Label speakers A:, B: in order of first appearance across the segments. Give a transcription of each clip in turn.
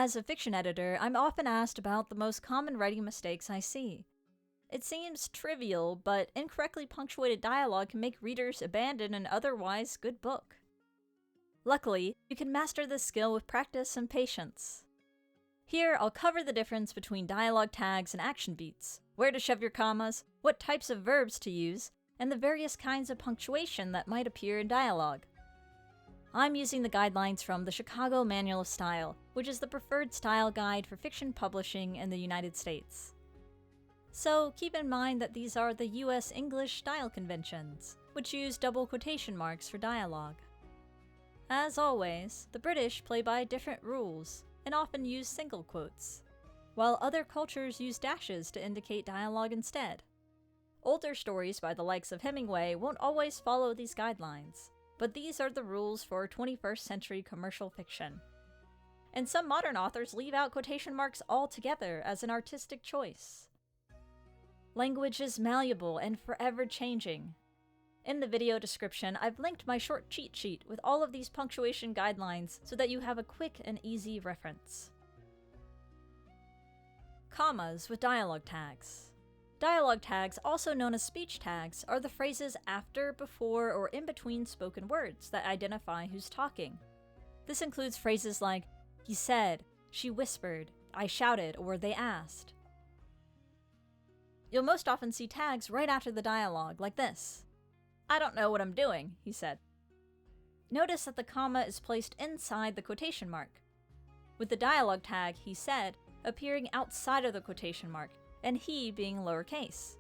A: As a fiction editor, I'm often asked about the most common writing mistakes I see. It seems trivial, but incorrectly punctuated dialogue can make readers abandon an otherwise good book. Luckily, you can master this skill with practice and patience. Here, I'll cover the difference between dialogue tags and action beats, where to shove your commas, what types of verbs to use, and the various kinds of punctuation that might appear in dialogue. I'm using the guidelines from the Chicago Manual of Style, which is the preferred style guide for fiction publishing in the United States. So keep in mind that these are the US English style conventions, which use double quotation marks for dialogue. As always, the British play by different rules, and often use single quotes, while other cultures use dashes to indicate dialogue instead. Older stories by the likes of Hemingway won't always follow these guidelines, but these are the rules for 21st century commercial fiction. And some modern authors leave out quotation marks altogether as an artistic choice. Language is malleable and forever changing. In the video description, I've linked my short cheat sheet with all of these punctuation guidelines so that you have a quick and easy reference. Commas with dialogue tags. Dialogue tags, also known as speech tags, are the phrases after, before, or in between spoken words that identify who's talking. This includes phrases like, he said, she whispered, I shouted, or they asked. You'll most often see tags right after the dialogue, like this. I don't know what I'm doing, he said. Notice that the comma is placed inside the quotation mark, with the dialogue tag, he said, appearing outside of the quotation mark, and he being lowercase.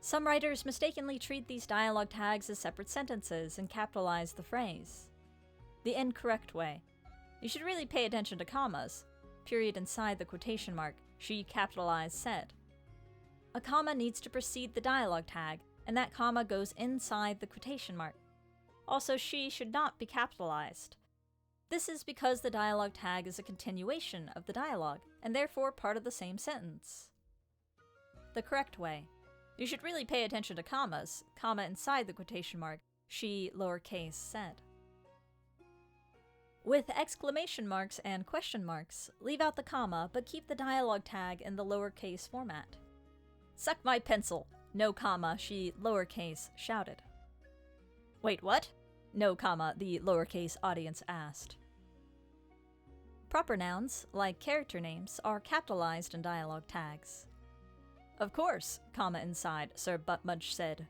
A: Some writers mistakenly treat these dialogue tags as separate sentences and capitalize the phrase. The incorrect way. You should really pay attention to commas. Period inside the quotation mark, she capitalized said. A comma needs to precede the dialogue tag, and that comma goes inside the quotation mark. Also, she should not be capitalized. This is because the dialogue tag is a continuation of the dialogue, and therefore part of the same sentence. The correct way. You should really pay attention to commas, comma inside the quotation mark, she, lowercase, said. With exclamation marks and question marks, leave out the comma, but keep the dialogue tag in the lowercase format. Suck my pencil. No comma, she, lowercase, shouted. Wait, what? No comma, the lowercase audience asked. Proper nouns, like character names, are capitalized in dialogue tags. Of course, comma inside, Sir Buttmudge said.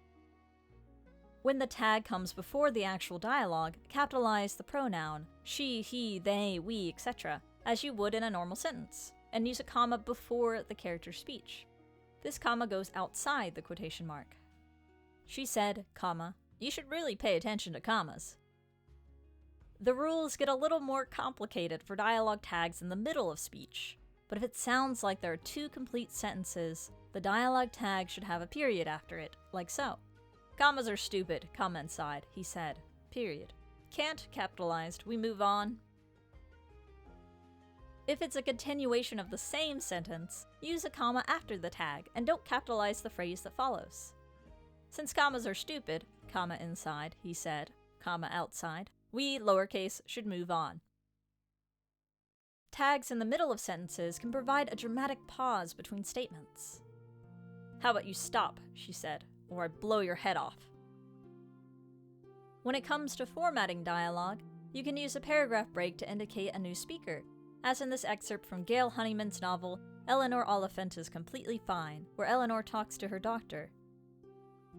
A: When the tag comes before the actual dialogue, capitalize the pronoun, she, he, they, we, etc., as you would in a normal sentence, and use a comma before the character's speech. This comma goes outside the quotation mark. She said, comma, you should really pay attention to commas. The rules get a little more complicated for dialogue tags in the middle of speech, but if it sounds like there are two complete sentences, the dialogue tag should have a period after it, like so. Commas are stupid, comma inside, he said, period. Can't, capitalized, we move on. If it's a continuation of the same sentence, use a comma after the tag, and don't capitalize the phrase that follows. Since commas are stupid, comma inside, he said, comma outside, we, lowercase, should move on. Tags in the middle of sentences can provide a dramatic pause between statements. How about you stop, she said, or I blow your head off. When it comes to formatting dialogue, you can use a paragraph break to indicate a new speaker, as in this excerpt from Gail Honeyman's novel, Eleanor Oliphant is Completely Fine, where Eleanor talks to her doctor.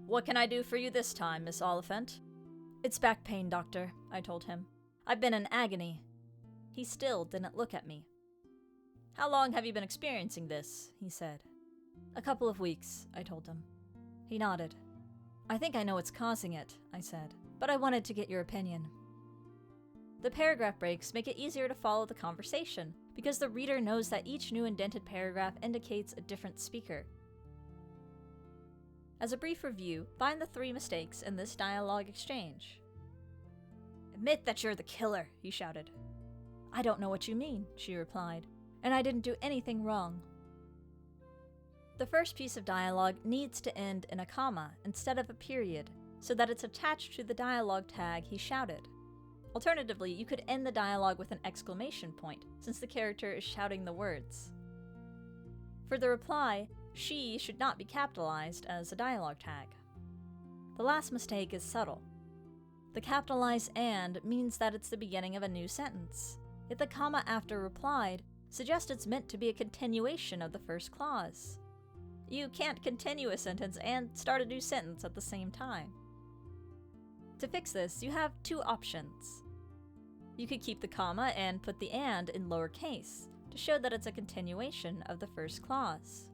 A: What can I do for you this time, Miss Oliphant? It's back pain, doctor, I told him. I've been in agony. He still didn't look at me. How long have you been experiencing this? He said. A couple of weeks, I told him. He nodded. I think I know what's causing it, I said, but I wanted to get your opinion. The paragraph breaks make it easier to follow the conversation, because the reader knows that each new indented paragraph indicates a different speaker. As a brief review, find the 3 mistakes in this dialogue exchange. Admit that you're the killer, he shouted. I don't know what you mean, she replied, and I didn't do anything wrong. The first piece of dialogue needs to end in a comma instead of a period, so that it's attached to the dialogue tag he shouted. Alternatively, you could end the dialogue with an exclamation point, since the character is shouting the words. For the reply, she should not be capitalized as a dialogue tag. The last mistake is subtle. The capitalized and means that it's the beginning of a new sentence, yet the comma after replied suggests it's meant to be a continuation of the first clause. You can't continue a sentence and start a new sentence at the same time. To fix this, you have two options. You could keep the comma and put the and in lowercase to show that it's a continuation of the first clause.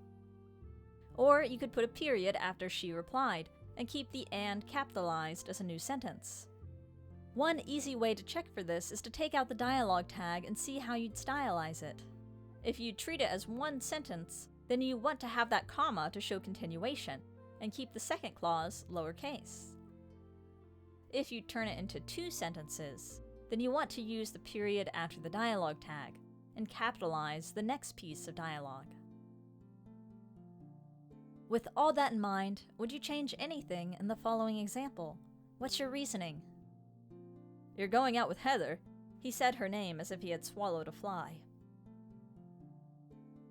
A: Or you could put a period after she replied and keep the and capitalized as a new sentence. One easy way to check for this is to take out the dialogue tag and see how you'd stylize it. If you treat it as one sentence, then you want to have that comma to show continuation, and keep the second clause lowercase. If you turn it into two sentences, then you want to use the period after the dialogue tag, and capitalize the next piece of dialogue. With all that in mind, would you change anything in the following example? What's your reasoning? "You're going out with Heather." He said her name as if he had swallowed a fly.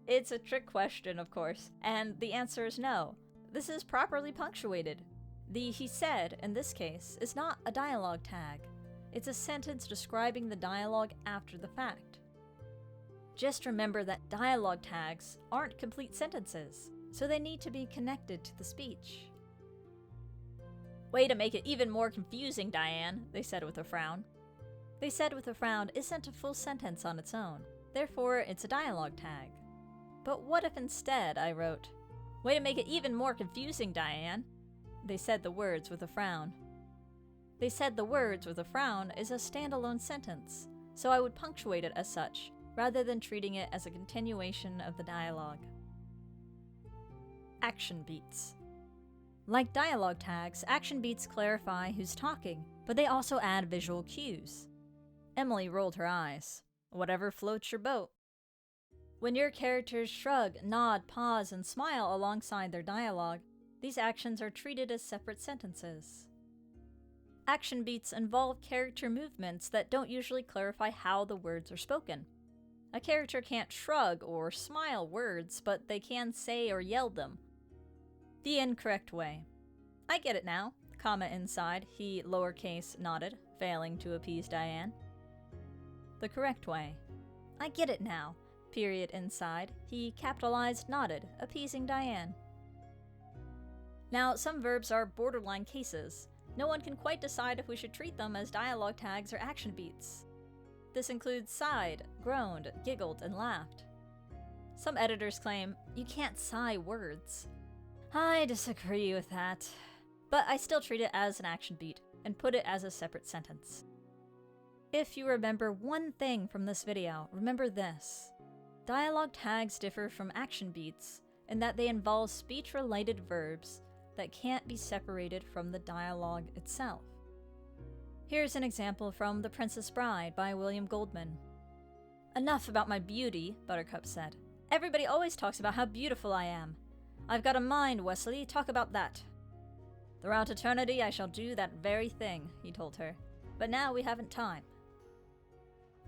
A: It's a trick question, of course, and the answer is no. This is properly punctuated. The "he said" in this case is not a dialogue tag. It's a sentence describing the dialogue after the fact. Just remember that dialogue tags aren't complete sentences, so they need to be connected to the speech. "Way to make it even more confusing, Diane," they said with a frown. "They said with a frown" isn't a full sentence on its own, therefore it's a dialogue tag. But what if instead I wrote, "Way to make it even more confusing, Diane." They said the words with a frown. "They said the words with a frown" is a standalone sentence, so I would punctuate it as such, rather than treating it as a continuation of the dialogue. Action beats. Like dialogue tags, action beats clarify who's talking, but they also add visual cues. Emily rolled her eyes. Whatever floats your boat. When your characters shrug, nod, pause, and smile alongside their dialogue, these actions are treated as separate sentences. Action beats involve character movements that don't usually clarify how the words are spoken. A character can't shrug or smile words, but they can say or yell them. The incorrect way. "I get it now," comma inside, he lowercase nodded, failing to appease Diane. The correct way. "I get it now," period inside, he capitalized nodded, appeasing Diane. Now, some verbs are borderline cases. No one can quite decide if we should treat them as dialogue tags or action beats. This includes sighed, groaned, giggled, and laughed. Some editors claim, "You can't sigh words." I disagree with that, but I still treat it as an action beat and put it as a separate sentence. If you remember one thing from this video, remember this. Dialogue tags differ from action beats in that they involve speech-related verbs that can't be separated from the dialogue itself. Here's an example from The Princess Bride by William Goldman. "Enough about my beauty," Buttercup said. "Everybody always talks about how beautiful I am. I've got a mind, Wesley, talk about that." "Throughout eternity I shall do that very thing," he told her. "But now we haven't time."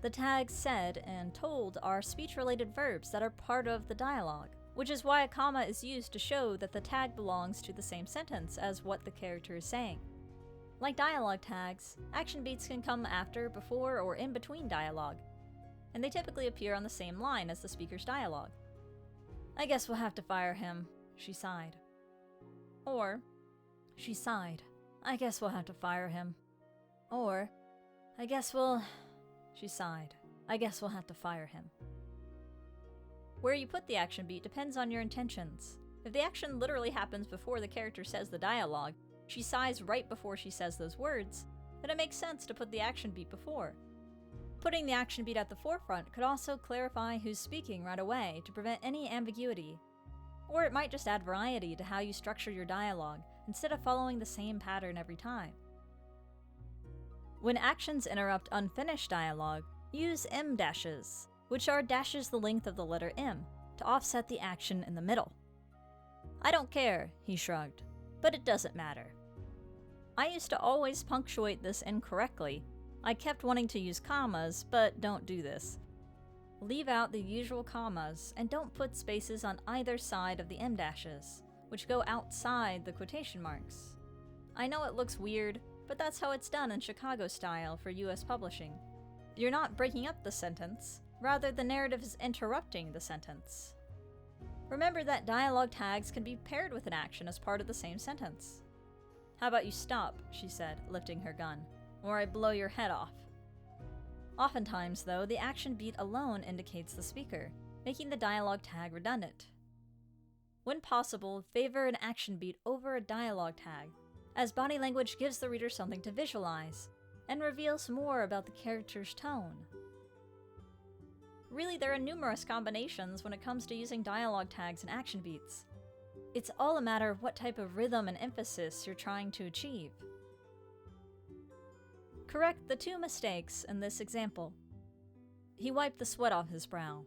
A: The tags said and told are speech-related verbs that are part of the dialogue, which is why a comma is used to show that the tag belongs to the same sentence as what the character is saying. Like dialogue tags, action beats can come after, before, or in between dialogue, and they typically appear on the same line as the speaker's dialogue. "I guess we'll have to fire him," she sighed. Or, she sighed. "I guess we'll have to fire him." Or, "I guess we'll..." She sighed. "I guess we'll have to fire him." Where you put the action beat depends on your intentions. If the action literally happens before the character says the dialogue, she sighs right before she says those words, then it makes sense to put the action beat before. Putting the action beat at the forefront could also clarify who's speaking right away to prevent any ambiguity. Or it might just add variety to how you structure your dialogue, instead of following the same pattern every time. When actions interrupt unfinished dialogue, use M dashes, which are dashes the length of the letter M, to offset the action in the middle. "I don't care," he shrugged, "but it doesn't matter." I used to always punctuate this incorrectly. I kept wanting to use commas, but don't do this. Leave out the usual commas, and don't put spaces on either side of the em dashes, which go outside the quotation marks. I know it looks weird, but that's how it's done in Chicago style for US publishing. You're not breaking up the sentence, rather the narrative is interrupting the sentence. Remember that dialogue tags can be paired with an action as part of the same sentence. "How about you stop," she said, lifting her gun, "or I blow your head off." Oftentimes, though, the action beat alone indicates the speaker, making the dialogue tag redundant. When possible, favor an action beat over a dialogue tag, as body language gives the reader something to visualize, and reveals more about the character's tone. Really, there are numerous combinations when it comes to using dialogue tags and action beats. It's all a matter of what type of rhythm and emphasis you're trying to achieve. Correct the 2 mistakes in this example. He wiped the sweat off his brow.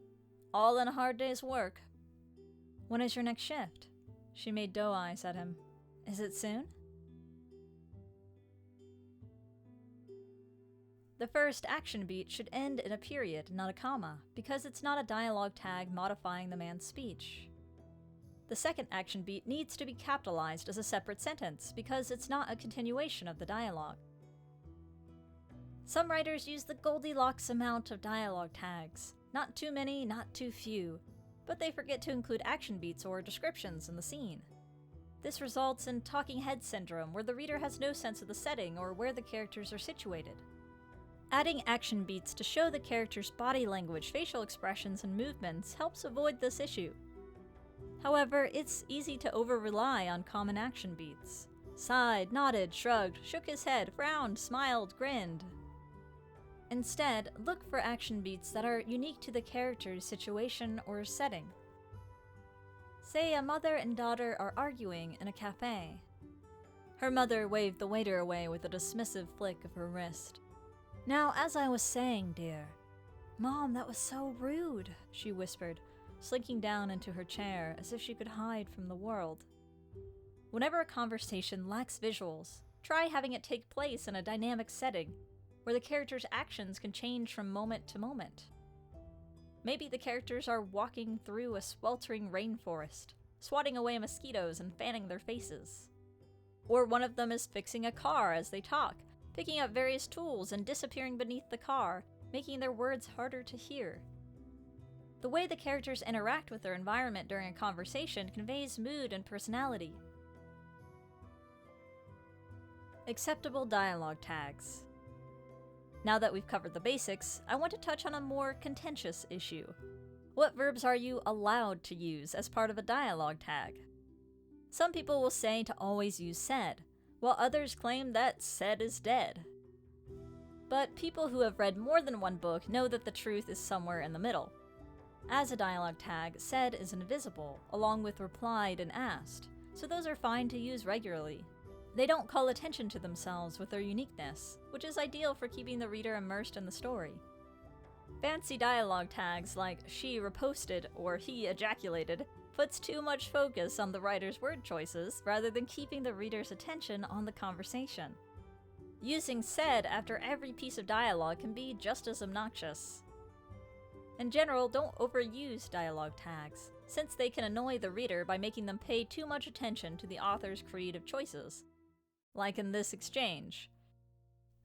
A: All in a hard day's work. When is your next shift? She made doe eyes at him. Is it soon? The first action beat should end in a period, not a comma, because it's not a dialogue tag modifying the man's speech. The second action beat needs to be capitalized as a separate sentence, because it's not a continuation of the dialogue. Some writers use the Goldilocks amount of dialogue tags. Not too many, not too few, but they forget to include action beats or descriptions in the scene. This results in talking head syndrome, where the reader has no sense of the setting or where the characters are situated. Adding action beats to show the character's body language, facial expressions, and movements helps avoid this issue. However, it's easy to over-rely on common action beats. Sighed, nodded, shrugged, shook his head, frowned, smiled, grinned. Instead, look for action beats that are unique to the character's situation or setting. Say a mother and daughter are arguing in a cafe. Her mother waved the waiter away with a dismissive flick of her wrist. "Now, as I was saying, dear." "Mom, that was so rude," she whispered, slinking down into her chair as if she could hide from the world. Whenever a conversation lacks visuals, try having it take place in a dynamic setting, where the character's actions can change from moment to moment. Maybe the characters are walking through a sweltering rainforest, swatting away mosquitoes and fanning their faces. Or one of them is fixing a car as they talk, picking up various tools and disappearing beneath the car, making their words harder to hear. The way the characters interact with their environment during a conversation conveys mood and personality. Acceptable dialogue tags. Now that we've covered the basics, I want to touch on a more contentious issue. What verbs are you allowed to use as part of a dialogue tag? Some people will say to always use said, while others claim that said is dead. But people who have read more than one book know that the truth is somewhere in the middle. As a dialogue tag, said is invisible, along with replied and asked, so those are fine to use regularly. They don't call attention to themselves with their uniqueness, which is ideal for keeping the reader immersed in the story. Fancy dialogue tags like she reposted or he ejaculated puts too much focus on the writer's word choices rather than keeping the reader's attention on the conversation. Using said after every piece of dialogue can be just as obnoxious. In general, don't overuse dialogue tags, since they can annoy the reader by making them pay too much attention to the author's creative choices. Like in this exchange.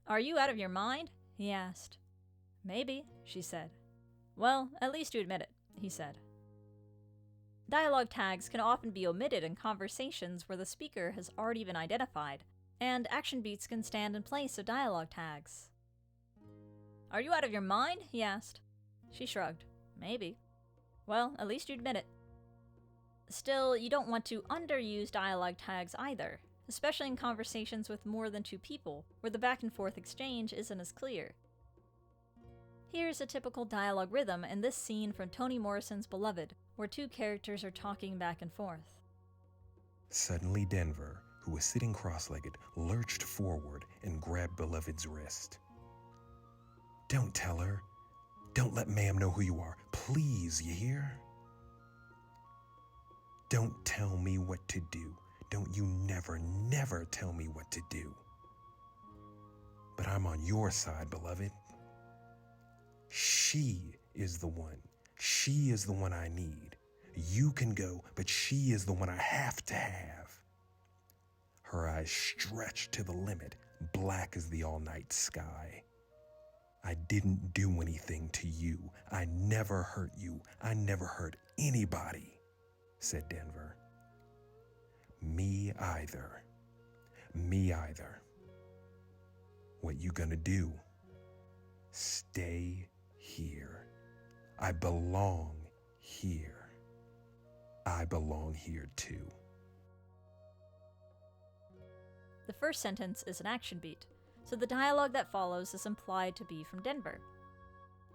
A: "Are you out of your mind?" he asked. "Maybe," she said. "Well, at least you admit it," he said. Dialogue tags can often be omitted in conversations where the speaker has already been identified, and action beats can stand in place of dialogue tags. "Are you out of your mind?" he asked. She shrugged. "Maybe." "Well, at least you admit it." Still, you don't want to underuse dialogue tags either, especially in conversations with more than 2 people, where the back and forth exchange isn't as clear. Here's a typical dialogue rhythm in this scene from Toni Morrison's Beloved, where 2 characters are talking back and forth.
B: Suddenly Denver, who was sitting cross-legged, lurched forward and grabbed Beloved's wrist. "Don't tell her. Don't let ma'am know who you are. Please, you hear? Don't tell me what to do. Don't you never, never tell me what to do." but I'm on your side, beloved. She is the one. She is the one I need. You can go, but she is the one I have to have. Her eyes stretched to the limit, black as the all-night sky. I didn't do anything to you. I never hurt you. I never hurt anybody, said Denver. Me either. Me either. What you gonna do? Stay here. I belong here. I belong here too.
A: The first sentence is an action beat, so the dialogue that follows is implied to be from Denver.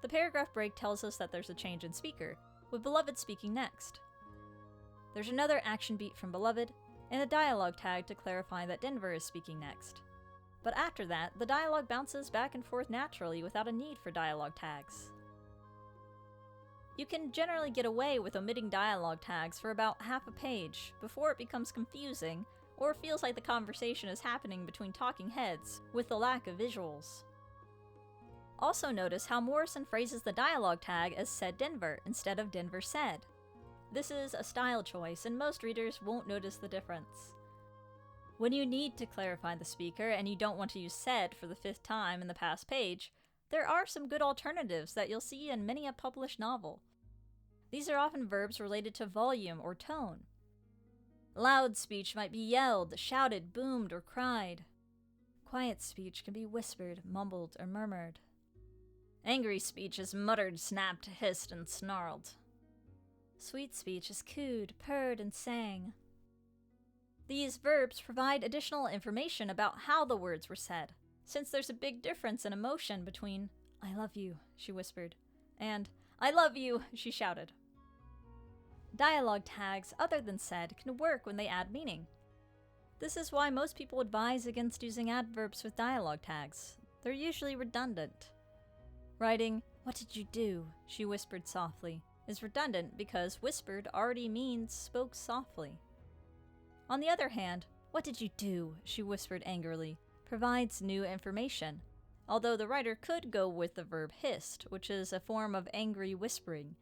A: The paragraph break tells us that there's a change in speaker, with Beloved speaking next. There's another action beat from Beloved, and a dialogue tag to clarify that Denver is speaking next. But after that, the dialogue bounces back and forth naturally without a need for dialogue tags. You can generally get away with omitting dialogue tags for about half a page before it becomes confusing or feels like the conversation is happening between talking heads with the lack of visuals. Also notice how Morrison phrases the dialogue tag as said Denver instead of Denver said. This is a style choice, and most readers won't notice the difference. When you need to clarify the speaker and you don't want to use said for the 5th time in the past page, there are some good alternatives that you'll see in many a published novel. These are often verbs related to volume or tone. Loud speech might be yelled, shouted, boomed, or cried. Quiet speech can be whispered, mumbled, or murmured. Angry speech is muttered, snapped, hissed, and snarled. Sweet speech is cooed, purred, and sang. These verbs provide additional information about how the words were said, since there's a big difference in emotion between "I love you," she whispered, and "I love you," she shouted. Dialogue tags other than said can work when they add meaning. This is why most people advise against using adverbs with dialogue tags. They're usually redundant. Writing, "What did you do?" she whispered softly, is redundant because whispered already means spoke softly. On the other hand, "What did you do?" she whispered angrily, provides new information, although the writer could go with the verb hissed, which is a form of angry whispering.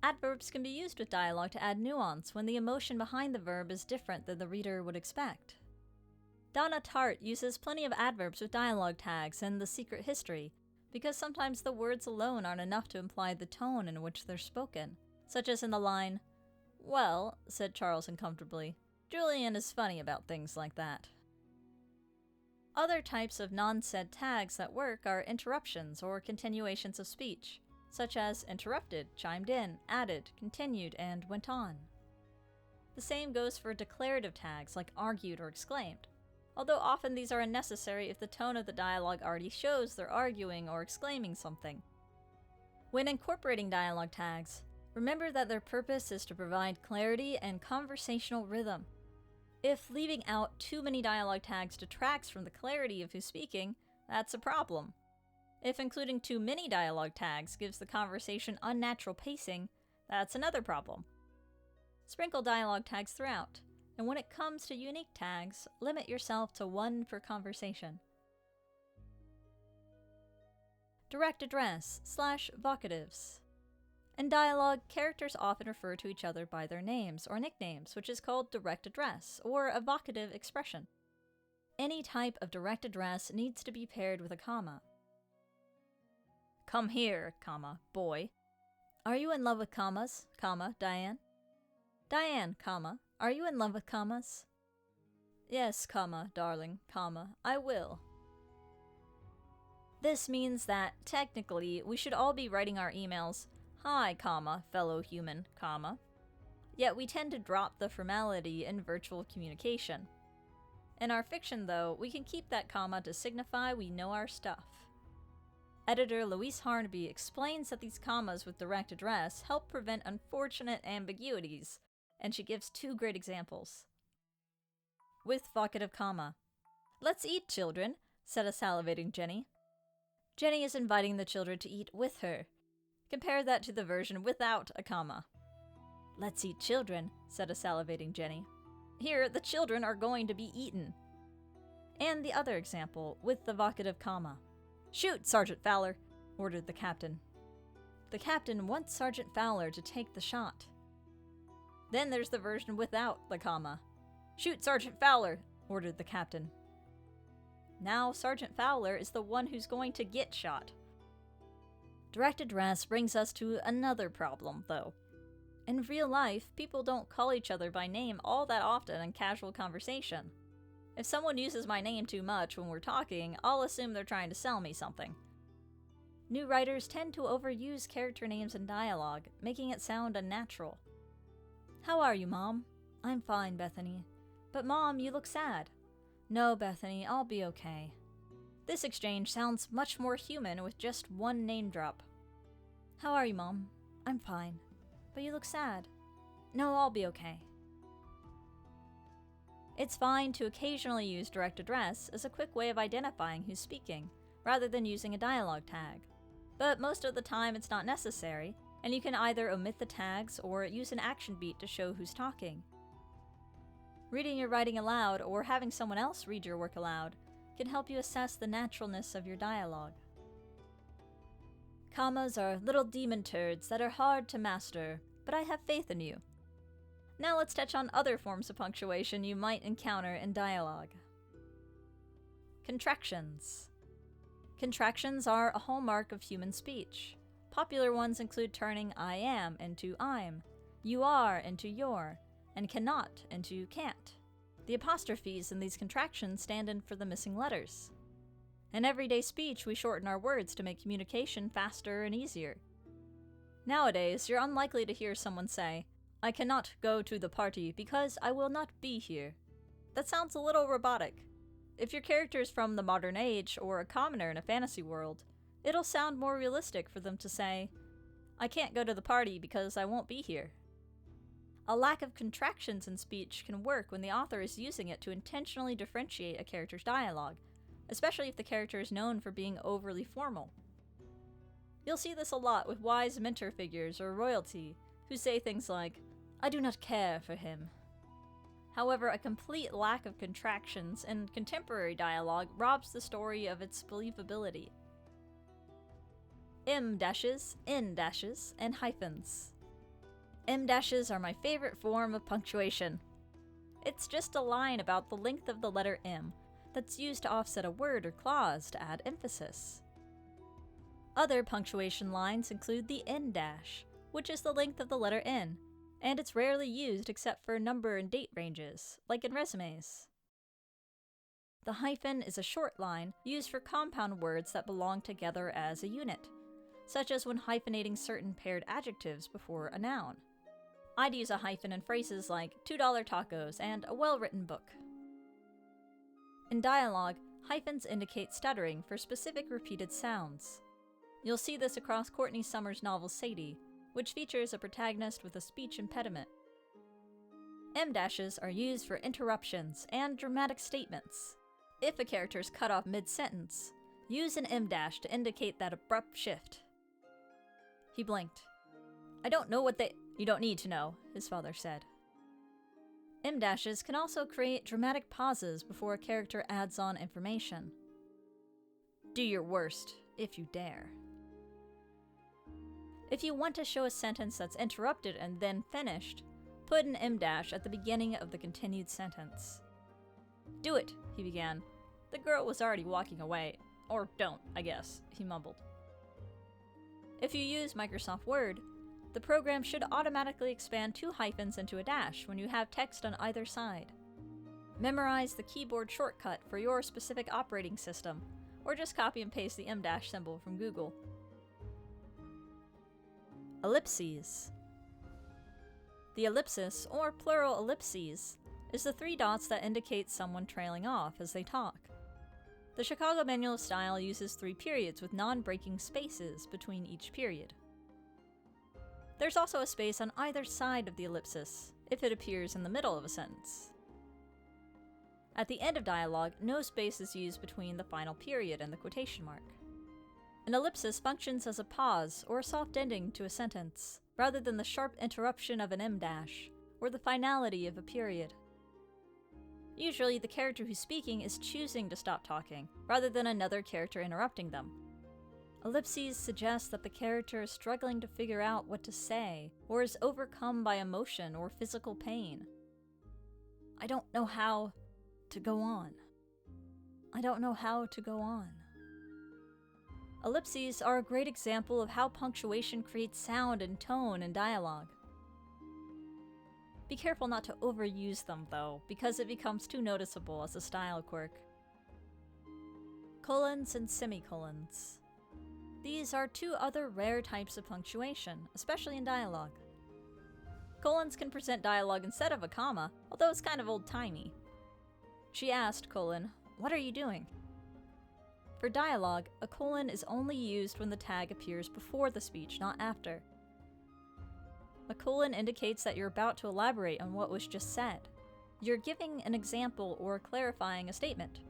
A: Adverbs can be used with dialogue to add nuance when the emotion behind the verb is different than the reader would expect. Donna Tartt uses plenty of adverbs with dialogue tags in The Secret History, because sometimes the words alone aren't enough to imply the tone in which they're spoken, such as in the line, "Well," said Charles uncomfortably, "Julian is funny about things like that." Other types of non-said tags that work are interruptions or continuations of speech, such as interrupted, chimed in, added, continued, and went on. The same goes for declarative tags like argued or exclaimed, although often these are unnecessary if the tone of the dialogue already shows they're arguing or exclaiming something. When incorporating dialogue tags, remember that their purpose is to provide clarity and conversational rhythm. If leaving out too many dialogue tags detracts from the clarity of who's speaking, that's a problem. If including too many dialogue tags gives the conversation unnatural pacing, that's another problem. Sprinkle dialogue tags throughout, and when it comes to unique tags, limit yourself to 1 per conversation. Direct address / vocatives. In dialogue, characters often refer to each other by their names or nicknames, which is called direct address, or a vocative expression. Any type of direct address needs to be paired with a comma. "Come here, comma, boy." "Are you in love with commas, comma, Diane?" "Diane, comma, are you in love with commas?" "Yes, comma, darling, comma, I will." This means that, technically, we should all be writing our emails, "Hi, comma, fellow human, comma." Yet we tend to drop the formality in virtual communication. In our fiction, though, we can keep that comma to signify we know our stuff. Editor Louise Harnaby explains that these commas with direct address help prevent unfortunate ambiguities, and she gives 2 great examples. With vocative comma. "Let's eat, children," said a salivating Jenny. Jenny is inviting the children to eat with her. Compare that to the version without a comma. "Let's eat, children," said a salivating Jenny. Here, the children are going to be eaten. And the other example, with the vocative comma. "Shoot, Sergeant Fowler," ordered the captain. The captain wants Sergeant Fowler to take the shot. Then there's the version without the comma. "Shoot, Sergeant Fowler," ordered the captain. Now Sergeant Fowler is the one who's going to get shot. Direct address brings us to another problem, though. In real life, people don't call each other by name all that often in casual conversation. If someone uses my name too much when we're talking, I'll assume they're trying to sell me something. New writers tend to overuse character names in dialogue, making it sound unnatural. "How are you, Mom?" "I'm fine, Bethany." "But Mom, you look sad." "No, Bethany, I'll be okay." This exchange sounds much more human with just one name drop. "How are you, Mom?" "I'm fine." "But you look sad." "No, I'll be okay." It's fine to occasionally use direct address as a quick way of identifying who's speaking, rather than using a dialogue tag. But most of the time it's not necessary, and you can either omit the tags or use an action beat to show who's talking. Reading your writing aloud or having someone else read your work aloud can help you assess the naturalness of your dialogue. Commas are little demon turds that are hard to master, but I have faith in you. Now let's touch on other forms of punctuation you might encounter in dialogue. Contractions. Contractions are a hallmark of human speech. Popular ones include turning I am into I'm, you are into you're, and cannot into can't. The apostrophes in these contractions stand in for the missing letters. In everyday speech, we shorten our words to make communication faster and easier. Nowadays, you're unlikely to hear someone say, "I cannot go to the party because I will not be here." That sounds a little robotic. If your character is from the modern age or a commoner in a fantasy world, it'll sound more realistic for them to say, "I can't go to the party because I won't be here." A lack of contractions in speech can work when the author is using it to intentionally differentiate a character's dialogue, especially if the character is known for being overly formal. You'll see this a lot with wise mentor figures or royalty, who say things like, "I do not care for him." However, a complete lack of contractions in contemporary dialogue robs the story of its believability. M dashes, N dashes, and hyphens. M dashes are my favorite form of punctuation. It's just a line about the length of the letter M that's used to offset a word or clause to add emphasis. Other punctuation lines include the N dash, which is the length of the letter N, and it's rarely used except for number and date ranges, like in resumes. The hyphen is a short line used for compound words that belong together as a unit, such as when hyphenating certain paired adjectives before a noun. I'd use a hyphen in phrases like $2 tacos and a well-written book. In dialogue, hyphens indicate stuttering for specific repeated sounds. You'll see this across Courtney Summers' novel Sadie, which features a protagonist with a speech impediment. M dashes are used for interruptions and dramatic statements. If a character is cut off mid-sentence, use an M dash to indicate that abrupt shift. He blinked. "I don't know what they—" "You don't need to know," his father said. M dashes can also create dramatic pauses before a character adds on information. Do your worst, if you dare. If you want to show a sentence that's interrupted and then finished, put an M dash at the beginning of the continued sentence. "Do it," he began. The girl was already walking away. "Or don't, I guess," he mumbled. If you use Microsoft Word, the program should automatically expand 2 hyphens into a dash when you have text on either side. Memorize the keyboard shortcut for your specific operating system, or just copy and paste the M dash symbol from Google. Ellipses. The ellipsis, or plural ellipses, is the 3 dots that indicate someone trailing off as they talk. The Chicago Manual of Style uses 3 periods with non-breaking spaces between each period. There's also a space on either side of the ellipsis, if it appears in the middle of a sentence. At the end of dialogue, no space is used between the final period and the quotation mark. An ellipsis functions as a pause or a soft ending to a sentence, rather than the sharp interruption of an M dash, or the finality of a period. Usually, the character who's speaking is choosing to stop talking, rather than another character interrupting them. Ellipses suggests that the character is struggling to figure out what to say, or is overcome by emotion or physical pain. I don't know how to go on. I don't know how to go on. Ellipses are a great example of how punctuation creates sound and tone in dialogue. Be careful not to overuse them, though, because it becomes too noticeable as a style quirk. Colons and semicolons. These are two other rare types of punctuation, especially in dialogue. Colons can present dialogue instead of a comma, although it's kind of old-timey. She asked, "What are you doing?" For dialogue, a colon is only used when the tag appears before the speech, not after. A colon indicates that you're about to elaborate on what was just said. You're giving an example or clarifying a statement.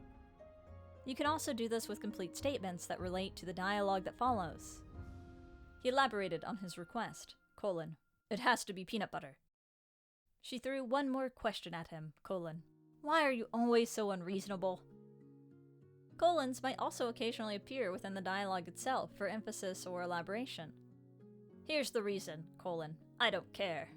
A: You can also do this with complete statements that relate to the dialogue that follows. He elaborated on his request, "It has to be peanut butter." She threw one more question at him, "Why are you always so unreasonable?" Colons might also occasionally appear within the dialogue itself for emphasis or elaboration. "Here's the reason, I don't care."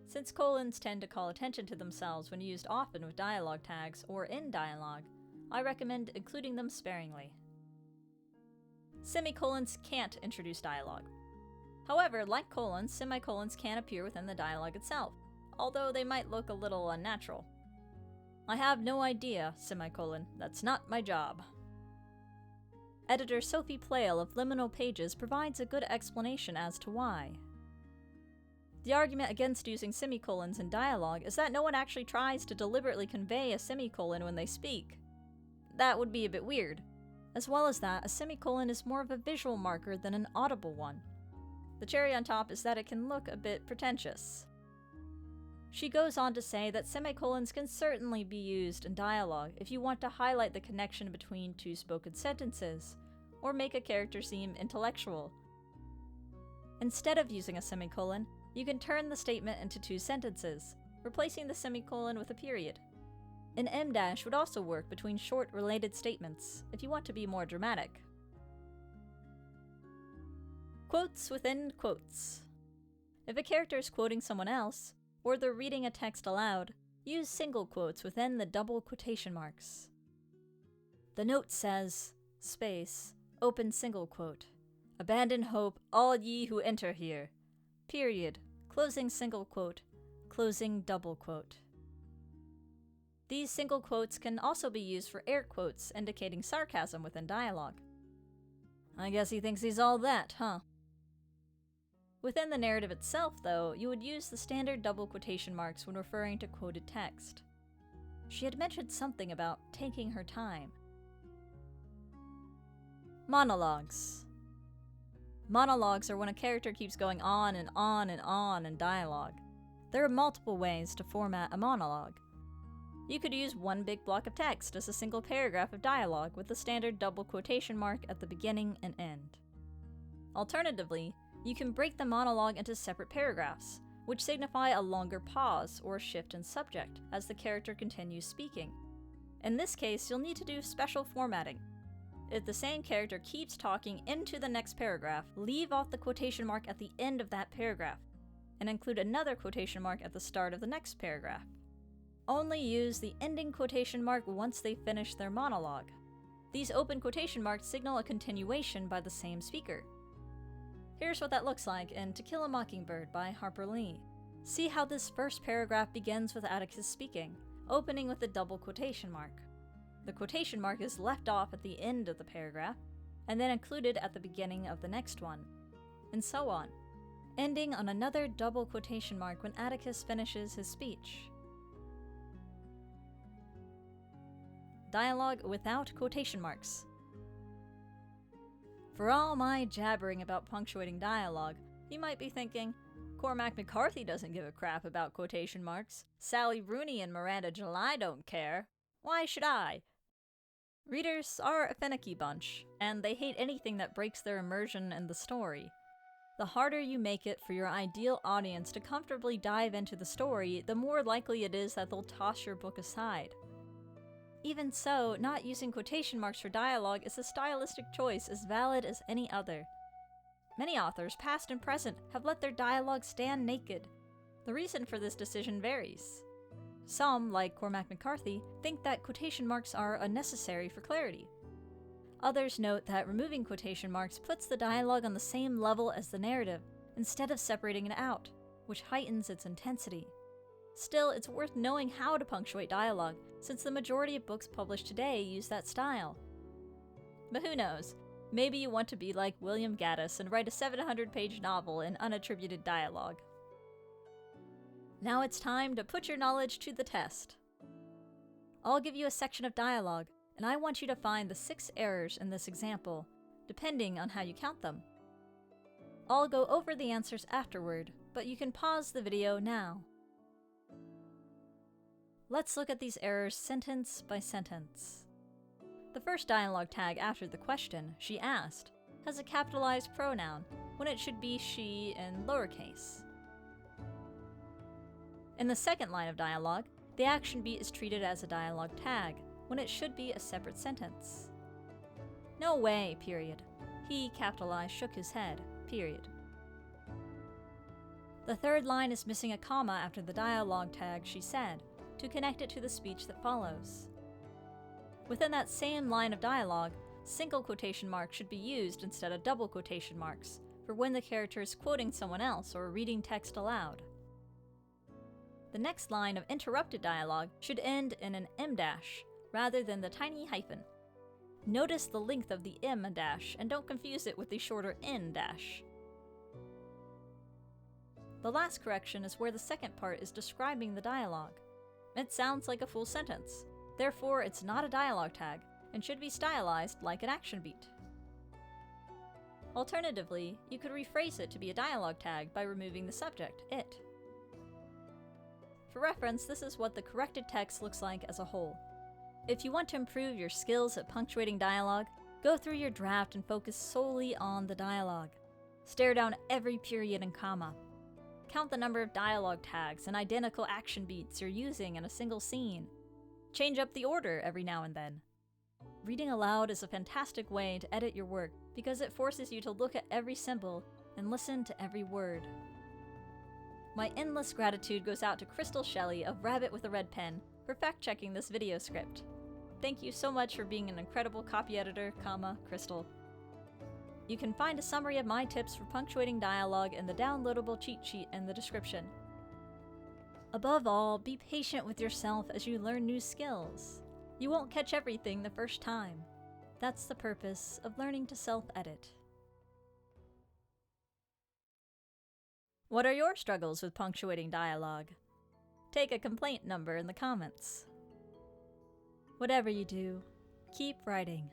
A: Since colons tend to call attention to themselves when used often with dialogue tags or in dialogue, I recommend including them sparingly. Semicolons can't introduce dialogue. However, like colons, semicolons can appear within the dialogue itself, although they might look a little unnatural. "I have no idea, that's not my job." Editor Sophie Plale of Liminal Pages provides a good explanation as to why. The argument against using semicolons in dialogue is that no one actually tries to deliberately convey a semicolon when they speak. That would be a bit weird. As well as that, a semicolon is more of a visual marker than an audible one. The cherry on top is that it can look a bit pretentious. She goes on to say that semicolons can certainly be used in dialogue if you want to highlight the connection between two spoken sentences, or make a character seem intellectual. Instead of using a semicolon, you can turn the statement into two sentences, replacing the semicolon with a period. An em dash would also work between short related statements, if you want to be more dramatic. Quotes within quotes. If a character is quoting someone else, or they're reading a text aloud, use single quotes within the double quotation marks. The note says, open single quote, "Abandon hope, all ye who enter here, period, closing single quote, closing double quote." These single quotes can also be used for air quotes, indicating sarcasm within dialogue. "I guess he thinks he's all that, huh?" Within the narrative itself, though, you would use the standard double quotation marks when referring to quoted text. She had mentioned something about taking her time. Monologues. Monologues are when a character keeps going on and on and on in dialogue. There are multiple ways to format a monologue. You could use one big block of text as a single paragraph of dialogue with the standard double quotation mark at the beginning and end. Alternatively, you can break the monologue into separate paragraphs, which signify a longer pause or shift in subject as the character continues speaking. In this case, you'll need to do special formatting. If the same character keeps talking into the next paragraph, leave off the quotation mark at the end of that paragraph, and include another quotation mark at the start of the next paragraph. Only use the ending quotation mark once they finish their monologue. These open quotation marks signal a continuation by the same speaker. Here's what that looks like in To Kill a Mockingbird by Harper Lee. See how this first paragraph begins with Atticus speaking, opening with a double quotation mark. The quotation mark is left off at the end of the paragraph, and then included at the beginning of the next one, and so on, ending on another double quotation mark when Atticus finishes his speech. Dialogue without quotation marks. For all my jabbering about punctuating dialogue, you might be thinking, Cormac McCarthy doesn't give a crap about quotation marks. Sally Rooney and Miranda July don't care. Why should I? Readers are a finicky bunch, and they hate anything that breaks their immersion in the story. The harder you make it for your ideal audience to comfortably dive into the story, the more likely it is that they'll toss your book aside. Even so, not using quotation marks for dialogue is a stylistic choice as valid as any other. Many authors, past and present, have let their dialogue stand naked. The reason for this decision varies. Some, like Cormac McCarthy, think that quotation marks are unnecessary for clarity. Others note that removing quotation marks puts the dialogue on the same level as the narrative, instead of separating it out, which heightens its intensity. Still, it's worth knowing how to punctuate dialogue, since the majority of books published today use that style. But who knows? Maybe you want to be like William Gaddis and write a 700-page novel in unattributed dialogue. Now it's time to put your knowledge to the test. I'll give you a section of dialogue, and I want you to find the 6 errors in this example, depending on how you count them. I'll go over the answers afterward, but you can pause the video now. Let's look at these errors sentence by sentence. The first dialogue tag after the question, "she asked," has a capitalized pronoun, when it should be she in lowercase. In the second line of dialogue, the action beat is treated as a dialogue tag, when it should be a separate sentence. "No way, period. He, capitalized, shook his head, period." The third line is missing a comma after the dialogue tag "she said," to connect it to the speech that follows. Within that same line of dialogue, single quotation marks should be used instead of double quotation marks, for when the character is quoting someone else or reading text aloud. The next line of interrupted dialogue should end in an em dash, rather than the tiny hyphen. Notice the length of the em dash and don't confuse it with the shorter n dash. The last correction is where the second part is describing the dialogue. It sounds like a full sentence, therefore it's not a dialogue tag and should be stylized like an action beat. Alternatively, you could rephrase it to be a dialogue tag by removing the subject, it. For reference, this is what the corrected text looks like as a whole. If you want to improve your skills at punctuating dialogue, go through your draft and focus solely on the dialogue. Stare down every period and comma. Count the number of dialogue tags and identical action beats you're using in a single scene. Change up the order every now and then. Reading aloud is a fantastic way to edit your work because it forces you to look at every symbol and listen to every word. My endless gratitude goes out to Crystal Shelley of Rabbit with a Red Pen for fact-checking this video script. Thank you so much for being an incredible copy editor, Crystal. You can find a summary of my tips for punctuating dialogue in the downloadable cheat sheet in the description. Above all, be patient with yourself as you learn new skills. You won't catch everything the first time. That's the purpose of learning to self-edit. What are your struggles with punctuating dialogue? Take a complaint number in the comments. Whatever you do, keep writing.